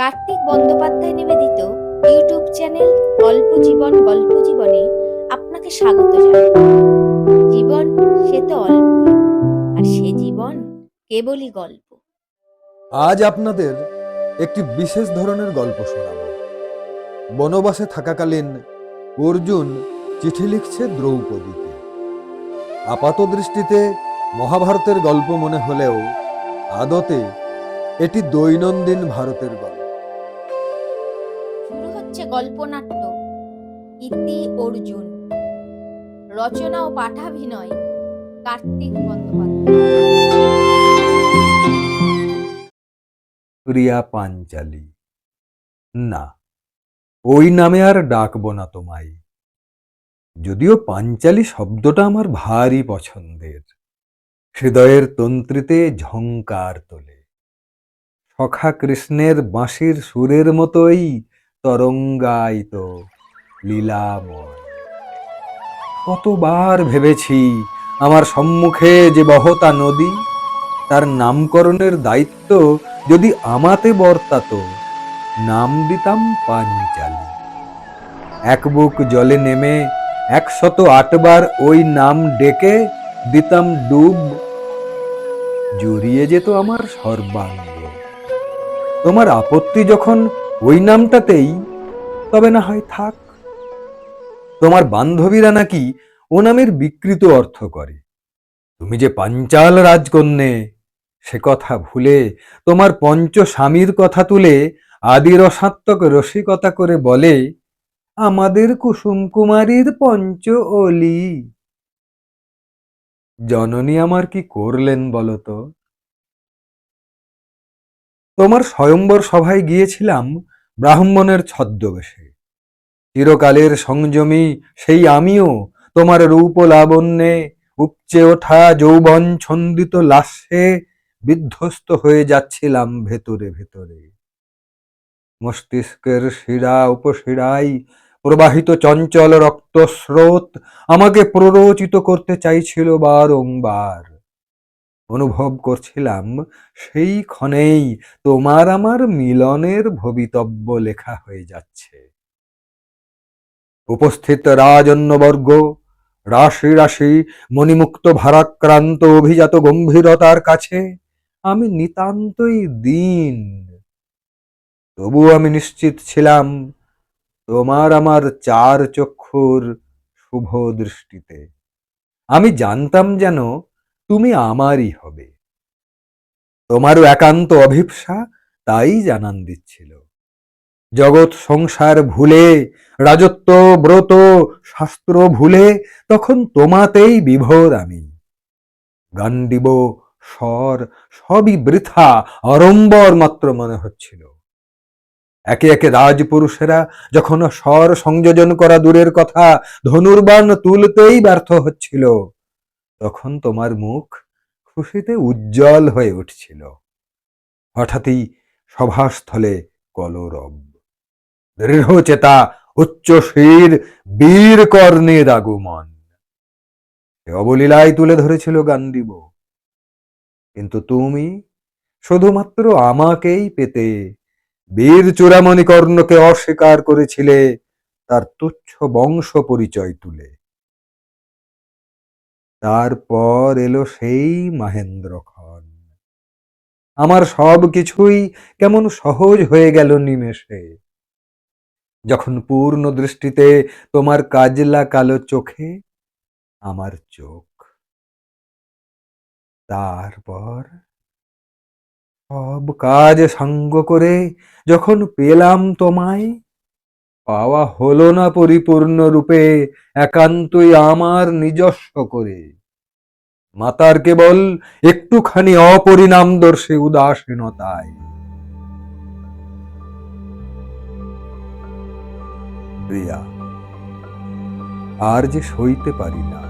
কার্তিক বন্দ্যোপাধ্যায় নিবেদিত YouTube channel গল্প জীবন গল্প জীবনে আপনাকে স্বাগত জানাই। জীবন সে তো অল্পই, আর সে জীবন কেবলই গল্প। আজ আপনাদের একটি বিশেষ ধরনের গল্প শোনাব। বনবাসে থাকাকালীন অর্জুন চিঠি লিখছে দ্রৌপদীকে। আপাত দৃষ্টিতে মহাভারতের গল্প মনে হলেও আদতে এটি দৈনন্দিন ভারতের গল্প। শুরু হচ্ছে গল্পনাট্য ইতি অর্জুন। রচনা ও পাঠাভিনয় কার্তিক বন্দ্যোপাধ্যায়। প্রিয়া পাঞ্চালী, না, ওই নামে আর ডাকবো না তোমায়। যদিও পাঞ্চালী শব্দটা আমার ভারী পছন্দের, হৃদয়ের তন্ত্রীতে ঝংকার তোলে। সখা কৃষ্ণের বাঁশির সুরের মতোই তরঙ্গায়িত, লীলাময়। কতবার ভেবেছি আমার সম্মুখে যে বহতা নদী, তার নামকরণের দায়িত্ব যদি আমাতে বর্তাত, নাম দিতাম পাঞ্চালী। এক বুক জলে নেমে 108 বার ওই নাম ডেকে দিতাম ডুব, জড়িয়ে যেত আমার সর্বাঙ্গ। তোমার আপত্তি যখন ওই নামটাতেই, তবে না হয় থাক। তোমার বান্ধবীরা নাকি ও নামের বিকৃত অর্থ করে। তুমি যে পাঞ্চাল রাজকন্যে, সে কথা ভুলে তোমার পঞ্চ স্বামীর কথা তুলে আদি রসাত্মক রসিকতা করে বলে আমাদের কুসুম কুমারীর পঞ্চ অলি। জননী আমার কি করলেন বলতো? তোমার স্বয়ম্বর সভায় গিয়েছিলাম ব্রাহ্মণের ছদ্মবেশে। চিরকালের সংযমী সেই আমিও তোমার রূপ লাবণ্যে, উপচে ওঠা যৌবন ছন্দিত লাস্যে বিধ্বস্ত হয়ে যাচ্ছিলাম ভেতরে ভেতরে। মস্তিষ্কের শিরা উপশিরায় প্রবাহিত চঞ্চল রক্তস্রোত আমাকে প্ররোচিত করতে চাইছিল বারংবার। অনুভব করছিলাম সেই ক্ষণেই তোমার আমার মিলনের ভবিতব্য লেখা হয়ে যাচ্ছে। উপস্থিত রাজন্যবর্গ, রাশি রাশি মণিমুক্ত ভারাক্রান্ত অভিজাত গম্ভীরতার কাছে আমি নিতান্তই দীন। তবু আমি নিশ্চিত ছিলাম তোমার আমার চার চক্ষুর শুভ দৃষ্টিতে। আমি জানতাম যেন তুমি আমারই হবে। তোমারও একান্ত অভিপ্সা তাই জানান দিচ্ছিল। জগৎ সংসার ভুলে, রাজত্ব ব্রত শাস্ত্র ভুলে তখন তোমাতেই বিভোর আমি। গান্ডীব স্বর সবই বৃথা, অরম্বর মাত্র মনে হচ্ছিল। একে একে রাজপুরুষেরা যখন স্বর সংযোজন করা দূরের কথা ধনুর্বাণ তুলতেই ব্যর্থ হচ্ছিল, তখন তোমার মুখ খুশিতে উজ্জ্বল হয়ে উঠছিল। হঠাৎই সভাস্থলে কলরব। দৃঢ়চেতা উচ্চশীর বীর কর্ণের আগমন। সে অবলীলায় তুলে ধরেছিল গান্ডীব। কিন্তু তুমি শুধুমাত্র আমাকেই পেতে বীর চূড়ামণি কর্ণকে অস্বীকার করেছিলে তার তুচ্ছ বংশ পরিচয় তুলে। তারপর এলো সেই মহেন্দ্রক্ষণ। আমার সব কিছুই কেমন সহজ হয়ে গেল নিমেষে, যখন পূর্ণ দৃষ্টিতে তোমার কাজলা কালো চোখে আমার চোখ। তারপর সব কাজ সাঙ্গ করে যখন পেলাম তোমায়, পাওয়া হলো না পরিপূর্ণ রূপে একান্তই আমার নিজস্ব করে। মাতার কেবল একটুখানি অপরিণামদর্শী উদাসীনতায়। প্রিয়া, আর যে সইতে পারি না।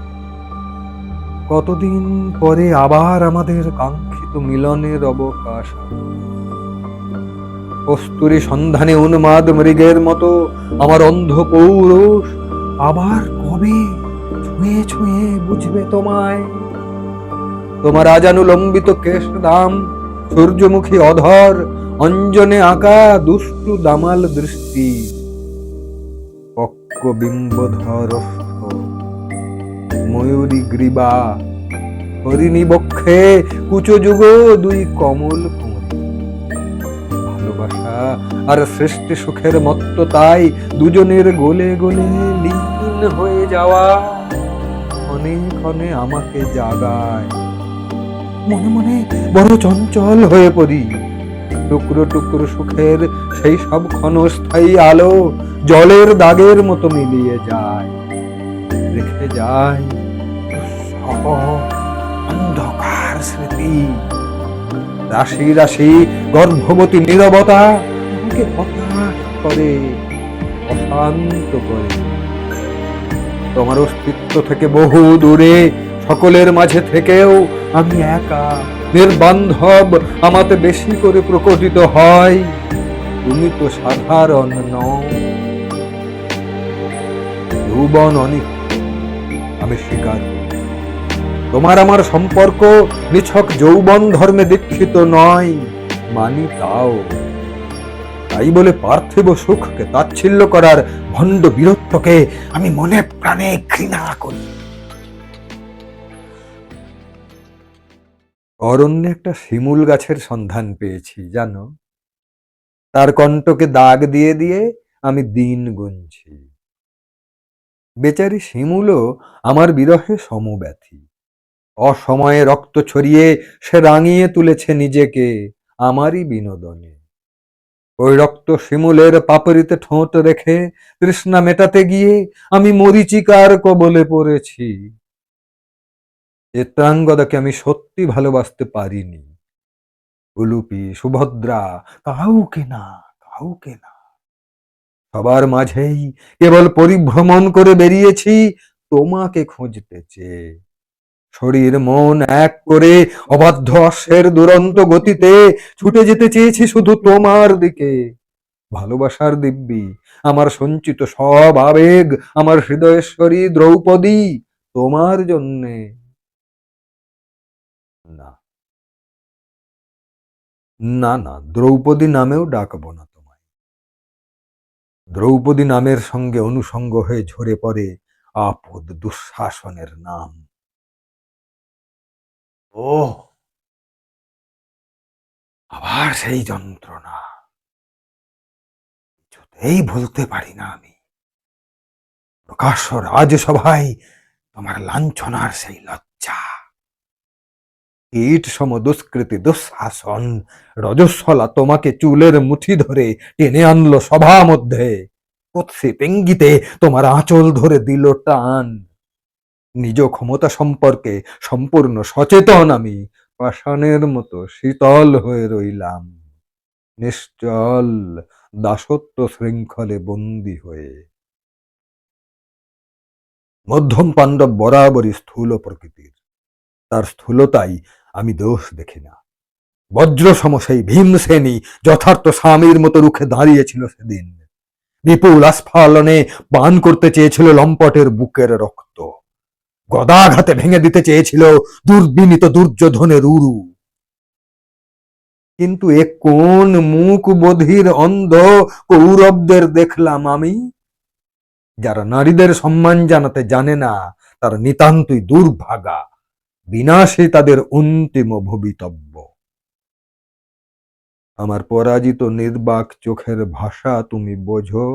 কতদিন পরে আবার আমাদের কাঙ্ক্ষিত মিলনের অবকাশ। কস্তুরী সন্ধানে উন্মাদ মৃগের মতো আমার অন্ধ পৌরুষ আবার কবে ছুঁয়ে ছুঁয়ে বুঝবে তোমায়। তোমার আজানুলম্বিত কেশদাম, সূর্যমুখী অধর, অঞ্জনে আঁকা দুষ্টু দামাল দৃষ্টি, পক্ক বিম্বধর ময়ূরী গ্রীবা, হরিণী বক্ষে কুচযুগ দুই কমল কুঁড়ি। ভালোবাসা আর সৃষ্টি সুখের মত্ততায় দুজনের গোলে গোলে লীন হয়ে যাওয়া ক্ষণে ক্ষণে আমাকে জাগায়। মনে মনে বড় চঞ্চল হয়ে পড়ি। টুকরো টুকরো সুখের সেই সব ক্ষণস্থায়ী আলো জলের দাগের মতো মিলিয়ে যায়, রেখে যায় অন্ধকার স্মৃতি। রাশি রাশি গর্ভবতী নীরবতা আমাকে হতাশ করে, অশান্ত করে। তোমার অস্তিত্ব থেকে বহু দূরে, সকলের মাঝে থেকেও আমি একা, নির্বান্ধব আমাতে বেশি করে প্রকটিত হয়। তুমি তো সাধারণ নও, যৌবন অনিত্য, আমি স্বীকার করি। তোমার আমার সম্পর্ক নিছক যৌবন ধর্মে দীক্ষিত নয়, মানি তাও। তাই বলে পার্থিব সুখকে তাচ্ছিল্য করার ভণ্ড বীরত্বকে আমি মনে প্রাণে ঘৃণা করি। অরণ্যে একটা শিমুল গাছের সন্ধান পেয়েছি জানো, তার কণ্ঠকে দাগ দিয়ে দিয়ে আমি দিন গুনছি। বেচারি শিমুলও আমার বিরহে সমব্যথী। অসময়ে রক্ত ছড়িয়ে সে রাঙিয়ে তুলেছে নিজেকে আমারই বিনোদনে। ওই রক্ত শিমুলের পাপড়িতে ঠোঁট রেখে তৃষ্ণা মেটাতে গিয়ে আমি মরীচিকার কবলে পড়েছি। চিত্রাঙ্গদাকে আমি সত্যি ভালোবাসতে পারিনি। উলুপি, সুভদ্রা, কাউকে না, কাউকে না। সবার মাঝেই কেবল পরিভ্রমণ করে বেরিয়েছি তোমাকে খুঁজতে চেয়ে। শরীর মন এক করে অবাধ্য অশ্বের দুরন্ত গতিতে ছুটে যেতে চেয়েছি শুধু তোমার দিকে। ভালোবাসার দিব্যি, আমার সঞ্চিত সব আবেগ, আমার হৃদয়েশ্বরী দ্রৌপদী তোমার জন্যে। না না না, দ্রৌপদী নামেও ডাকবো না তোমায়। দ্রৌপদী নামের সঙ্গে অনুষঙ্গ হয়ে ঝরে পড়ে আপদ দুঃশাসনের নাম। ওহ, আবার সেই যন্ত্রণা, কিছুতেই ভুলতে পারি না আমি। প্রকাশ্য রাজসভায় তোমার লাঞ্ছনার সেই লজ্জা, কীট সম দুষ্কৃতি দুঃশাসন, রজস্বলা তোমাকে চুলের মুঠি ধরে টেনে আনলো সভা মধ্যে, কুৎসিত ইঙ্গিতে তোমার আঁচল ধরে দিল টান। নিজ ক্ষমতা সম্পর্কে সম্পূর্ণ সচেতন আমি পাষাণের মতো শীতল হয়ে রইলাম, নিশ্চল দাসত্ব শৃঙ্খলে বন্দী হয়ে। মধ্যম পাণ্ডব বরাবরই স্থূল প্রকৃতির, তার স্থূলতাই আমি দোষ দেখি না। বজ্রসম সেই ভীমসেনী যথার্থ স্বামীর মতো রুখে দাঁড়িয়েছিল সেদিন। বিপুল আস্ফালনে পান করতে চেয়েছিল লম্পটের বুকের রক্ত, গদাঘাতে ভেঙে দিতে চেয়েছিল দুর্বিনীত দুর্যোধনের উরু। কিন্তু এ কোন মুখ বধির অন্ধ কৌরবদের দেখলাম আমি, যারা নারীদের সম্মান জানাতে জানে না, তারা নিতান্তই দুর্ভাগা, বিনাশে তাদের অন্তিম ভবিতব্য। আমার পরাজিত নির্বাক চোখের ভাষা তুমি বোঝো,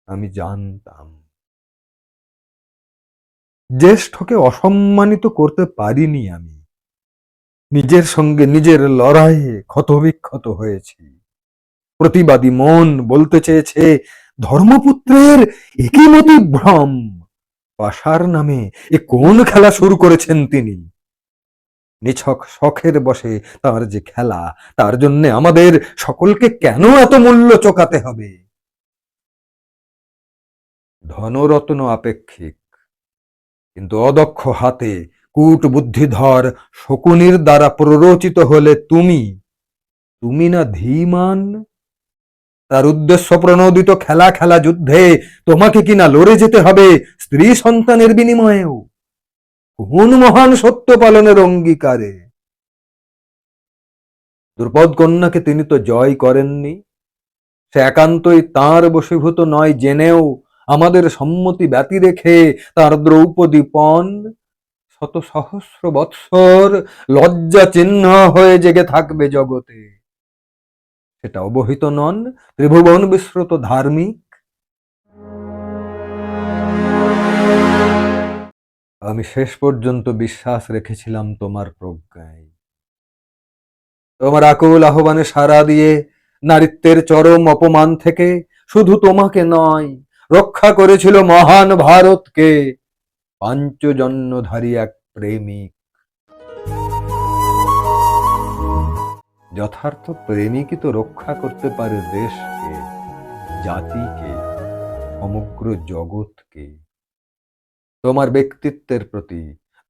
আমি জানতাম। জ্যেষ্ঠকে অসম্মানিত করতে পারিনি আমি, নিজের সঙ্গে নিজের লড়াইয়ে ক্ষতবিক্ষত হয়েছি। প্রতিবাদী মন বলতে চেয়েছে ধর্মপুত্রের একই মতি ভ্রম, পাশার নামে এ কোন খেলা শুরু করেছেন তিনি। নিছক শখের বসে তার যে খেলা, তার জন্য আমাদের সকলকে কেন এত মূল্য চোকাতে হবে? ধনরত্ন আপেক্ষিক, কিন্তু অদক্ষ হাতে কূট বুদ্ধিধর শকুনির দ্বারা প্ররোচিত হলে তুমি, তুমি না ধীমান? তার উদ্দেশ্য প্রণোদিত খেলা খেলা যুদ্ধে তোমাকে কিনা লড়ে যেতে হবে স্ত্রী সন্তানের বিনিময়েও, কোন মহান সত্য পালনের অঙ্গীকারে? দ্রুপদ কন্যাকে তিনি তো জয় করেননি, সে একান্তই তাঁর বশীভূত নয় জেনেও আমাদের সম্মতি ব্যতি রেখে তার দ্রৌপদী পণ শত সহস্র বৎসর লজ্জা চিহ্ন হয়ে জেগে থাকবে জগতে। সেটা অবহিত নন ত্রিভুবন বিস্মৃত ধার্মিক? আমি শেষ পর্যন্ত বিশ্বাস রেখেছিলাম তোমার প্রজ্ঞায়। তোমার আকুল আহ্বানে সাড়া দিয়ে নারীত্বের চরম অপমান থেকে শুধু তোমাকে নয়, রক্ষা করেছিল মহান ভারতকে পাঞ্চজন্যধারী এক প্রেমিক। যথার্থ প্রেমিকই তো রক্ষা করতে পারে দেশকে, জাতিকে, সমগ্র জগৎকে। তোমার ব্যক্তিত্বের প্রতি,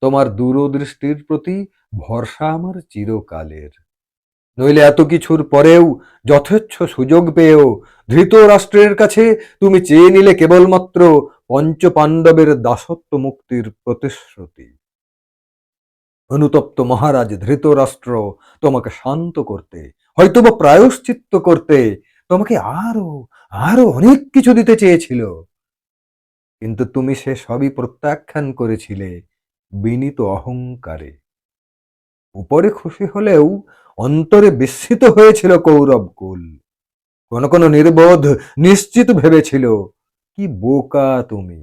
তোমার দূরদৃষ্টির প্রতি ভরসা আমার চিরকালের। নইলে এত কিছুর পরেও, যথেচ্ছ সুযোগ পেয়েও ধৃতরাষ্ট্রের কাছে তুমি চেয়ে নিলে কেবলমাত্র পঞ্চপাণ্ডবের দাসত্ব মুক্তির প্রতিশ্রুতি। অনুতপ্ত মহারাজ ধৃতরাষ্ট্র তোমাকে শান্ত করতে, হয়তোবা প্রায়শ্চিত্ত করতে তোমাকে আরো আরো অনেক কিছু দিতে চেয়েছিল, কিন্তু তুমি সে সবই প্রত্যাখ্যান করেছিলে বিনীত অহংকারে। উপরে খুশি হলেও অন্তরে বিস্মিত হয়েছিল কৌরবকুল। কোন কোন নির্বোধ নিশ্চিত ভেবেছিল কি বোকা তুমি।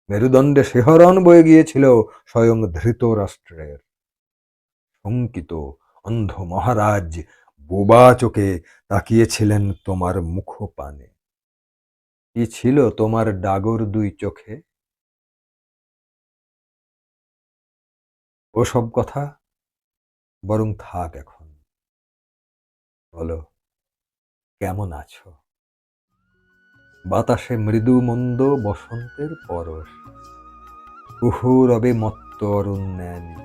মেরুদণ্ডে শিহরণ বয়ে গিয়েছিল স্বয়ং ধৃতরাষ্ট্রের। শঙ্কিত অন্ধ মহারাজ বোবা চোখে তাকিয়েছিলেন তোমার মুখপানে। কি ছিল তোমার ডাগর দুই চোখে? ওসব কথা বরং থাক এখন। বলো, কেমন আছো? বাতাসে মৃদু মন্দ বসন্তের পরশ, কুহু রবে মত্ত অরণ্যানি।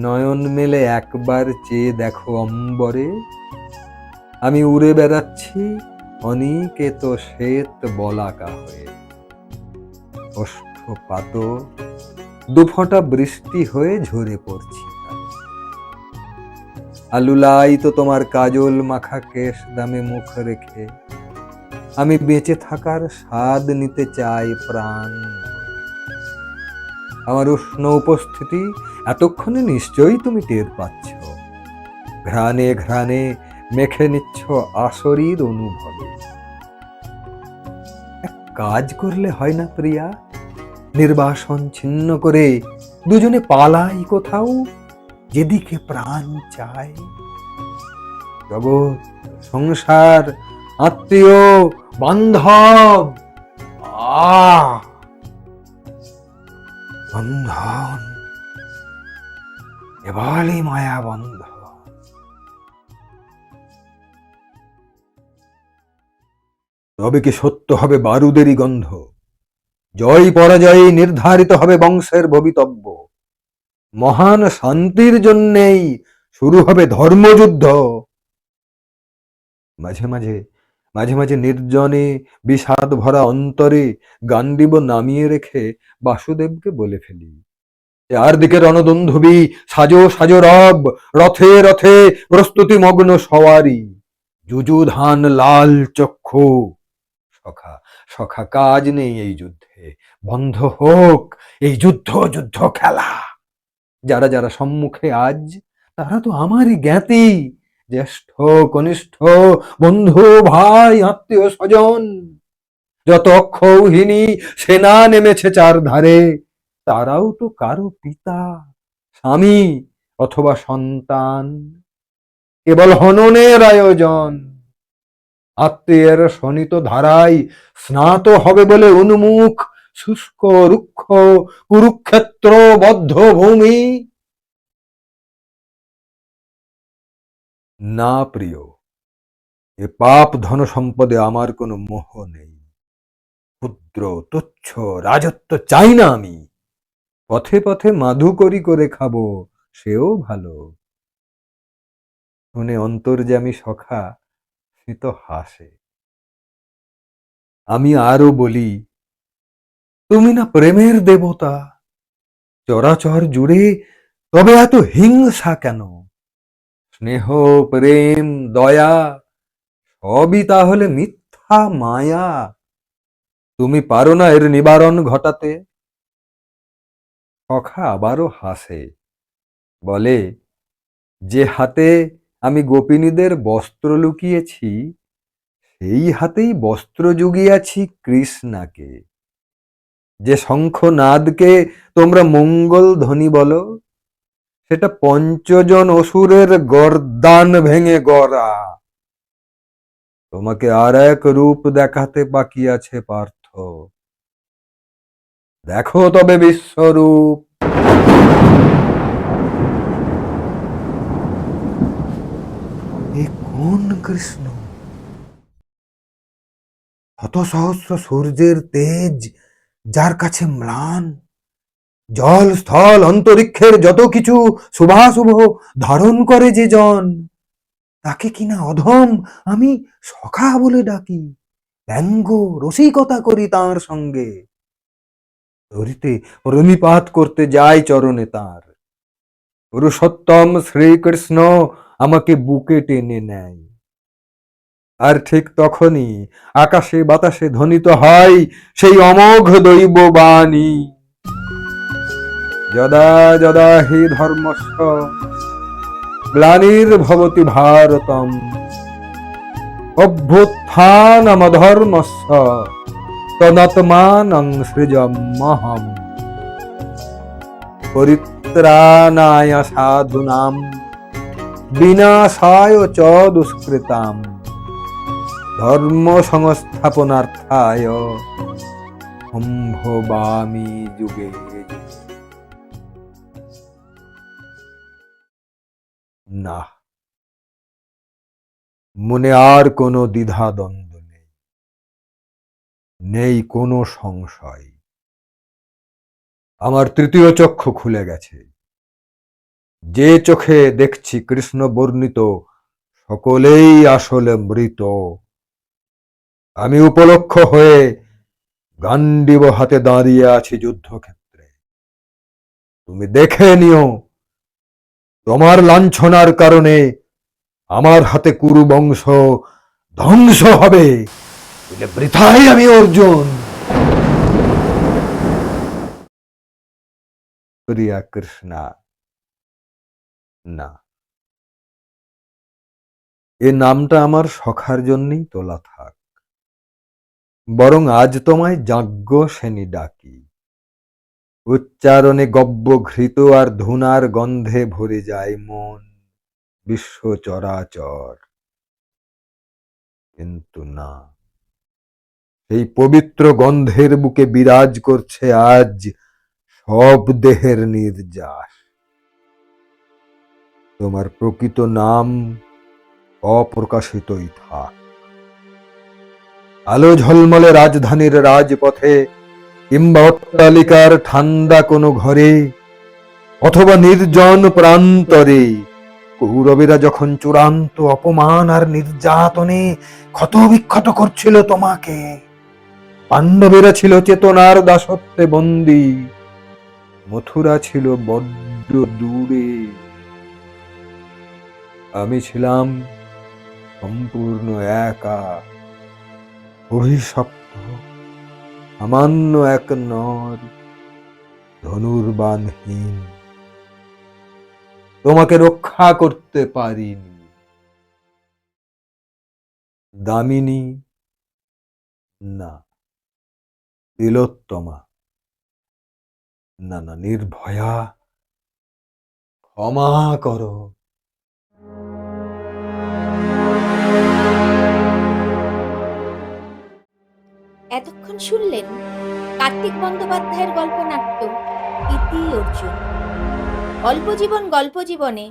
নয়ন মেলে একবার চেয়ে দেখো অম্বরে, আমি উড়ে বেড়াচ্ছি অনিকেত শ্বেত বলাকা হয়ে। ওষ্ঠপাত দুফোঁটা বৃষ্টি হয়ে ঝরে পড়ছি। আলুলাই তো তোমার কাজল মাখা কেশ দামে মুখ রেখে আমি বেঁচে থাকার স্বাদ নিতে চাই প্রাণ। আমার উষ্ণ উপস্থিতি এতক্ষণে নিশ্চয়ই তুমি টের পাচ্ছ। ঘ্রাণে ঘ্রাণে মেখে নিচ্ছ আসরির অনুভবে। এক কাজ করলে হয় না প্রিয়া? নির্বাসন ছিন্ন করে দুজনে পালাই কোথাও, যেদিকে প্রাণ চায়। জগৎ, সংসার, আত্মীয়, বান্ধব, বন্ধন, কেবলই মায়া বন্ধ। তবে কি সত্য হবে বারুদেরই গন্ধ? জয় পরাজয় নির্ধারিত হবে বংশের ভবিতব্য। মহান শান্তির জন্যেই শুরু হবে ধর্মযুদ্ধ। মাঝে মাঝে মাঝে মাঝে নির্জনে বিষাদ ভরা অন্তরে গান্ডীব নামিয়ে রেখে বাসুদেবকে বলে ফেলি, চারদিকে রণদুন্ধুবি, সাজো সাজো রব, রথে রথে প্রস্তুতি মগ্ন সওয়ারি, যুযুধান লাল চক্ষু। সখা সখা কাজ নেই এই যুদ্ধে, বন্ধ হোক এই যুদ্ধ যুদ্ধ খেলা। যারা যারা সম্মুখে আজ তারা তো আমারই জ্ঞাতি, জ্যেষ্ঠ কনিষ্ঠ, বন্ধু ভাই আত্মীয় স্বজন। যত অক্ষৌহিনী সেনা নেমেছে চারধারে, তারাও তো কারো পিতা, স্বামী অথবা সন্তান। কেবল হননের আয়োজন। আত্মীয়ের শোণিত ধারায় স্নাত হবে বলে উন্মুখ শুষ্ক রুক্ষ কুরুক্ষেত্র বদ্ধ ভূমি। না প্রিয়, এ পাপ ধন সম্পদে আমার কোনো মোহ নেই। ক্ষুদ্র তুচ্ছ রাজত্ব চাই না আমি। পথে পথে মাধুকরি করে খাবো, সেও ভালো। শুনে অন্তর্যামী সখা স্মিত হাসে। আমি আরো বলি, তুমি না প্রেমের দেবতা, চরাচর জুড়ে তবে এত হিংসা কেন? স্নেহ, প্রেম, দয়া সবই তাহলে মিথ্যা মায়া? তুমি পারো না এর নিবারণ ঘটাতে? সখা আবারও হাসে, বলে, যে হাতে আমি গোপিনীদের বস্ত্র লুকিয়েছি, সেই হাতেই বস্ত্র জুগিয়াছি কৃষ্ণাকে। যে শঙ্খনাদকে তোমরা মঙ্গল ধ্বনি বলো, সেটা পঞ্চজন অসুরের গর্দান ভেঙে গড়া। তোমাকে আর এক রূপ দেখাতে বাকি আছে পার্থ, দেখো তবে বিশ্বরূপ। এ কোন কৃষ্ণ? শত সহস্র সূর্যের তেজ যার কাছে ম্লান, জল স্থল অন্তরিক্ষের যত কিছু শুভাশুভ ধারণ করে যে জন, তাকে কিনা অধম আমি সখা বলে ডাকি, ব্যঙ্গ রসিকতা করি তাঁর সঙ্গে, ধরিতে রমিপাত করতে যাই চরণে তাঁর। পুরুষোত্তম শ্রীকৃষ্ণ আমাকে বুকে টেনে নেয়, আর ঠিক তখনই আকাশে বাতাসে ধ্বনিত হয় সেই অমোঘ দৈব বাণী, যদা যদা হি ধর্মস্য গ্লানির্ভবতি ভারতম অভ্যুত্থানমধর্মস্য তদাত্মানং সৃজম্যহম। পরিত্রাণায় সাধুনাম বিনাশায় চ দুষ্কৃতাম ধর্ম সংস্থাপনার্থায় সম্ভবামি যুগে যুগে। না, মনে আর কোনো দ্বিধা দ্বন্দ্ব নেই, নেই কোনো সংশয়। আমার তৃতীয় চক্ষু খুলে গেছে, যে চোখে দেখছি কৃষ্ণ বর্ণিত সকলেই আসলে মৃত। আমি উপলক্ষ হয়ে গান্ডীব হাতে দাঁড়িয়ে আছি যুদ্ধক্ষেত্রে। তুমি দেখে নিও, তোমার লাঞ্ছনার কারণে আমার হাতে কুরু বংশ ধ্বংস হবে, বলে বৃথাই আমি অর্জুন। প্রিয়া কৃষ্ণা, না, এ নামটা আমার সখার জন্যই তোলা থাক, বরং আজ তোমায় যাজ্ঞ সেনী ডাকি। উচ্চারণে গব্য ঘৃত আর ধুনার গন্ধে ভরে যায় মন বিশ্ব চরাচর। কিন্তু না, এই পবিত্র গন্ধের বুকে বিরাজ করছে আজ সব দেহের নির্যাস। তোমার প্রকৃত নাম অপ্রকাশিতই থাক। আলো ঝলমলে রাজধানীর রাজপথে কিংবা অট্টালিকার ঠান্ডা কোনো ঘরে অথবা নির্জন প্রান্তরে কৌরবেরা যখন চূড়ান্ত অপমান আর নির্যাতনে ক্ষতবিক্ষত করছিল তোমাকে, পাণ্ডবেরা ছিল চেতনার দাসত্বে বন্দী, মথুরা ছিল বড্ড দূরে, আমি ছিলাম সম্পূর্ণ একা, অভিশপ্ত, সামান্য এক নর, ধনুর্বাণহীন। তোমাকে রক্ষা করতে পারিনি। দামিনী, না, তিলোত্তমা, না না, নির্ভয়া, ক্ষমা করো। এতক্ষণ শুনলেন কার্তিক বন্দ্যোপাধ্যায়ের গল্পনাট্য ইতি অর্জুন। অল্প জীবন গল্প জীবনে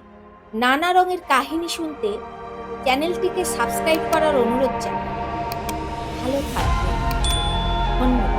নানা রঙের কাহিনী শুনতে চ্যানেলটিকে সাবস্ক্রাইব করার অনুরোধ জানাই। ভালো থাকবেন, ধন্যবাদ।